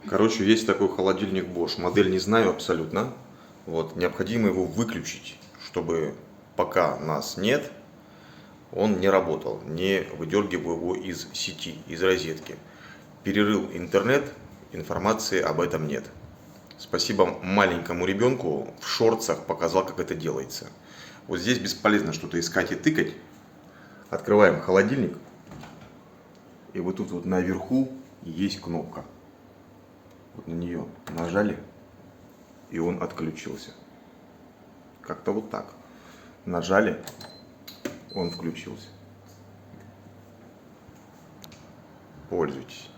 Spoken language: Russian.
Короче, есть такой холодильник Bosch. Модель не знаю абсолютно. Вот, необходимо его выключить, чтобы пока нас нет, он не работал. Не выдергивая его из сети, из розетки. Перерыл интернет, информации об этом нет. Спасибо маленькому ребенку в шортсах показал, как это делается. Вот здесь бесполезно что-то искать и тыкать. Открываем холодильник. И вот тут вот наверху есть кнопка. Вот на нее нажали, и он отключился. Как-то вот так. Нажали, он включился. Пользуйтесь.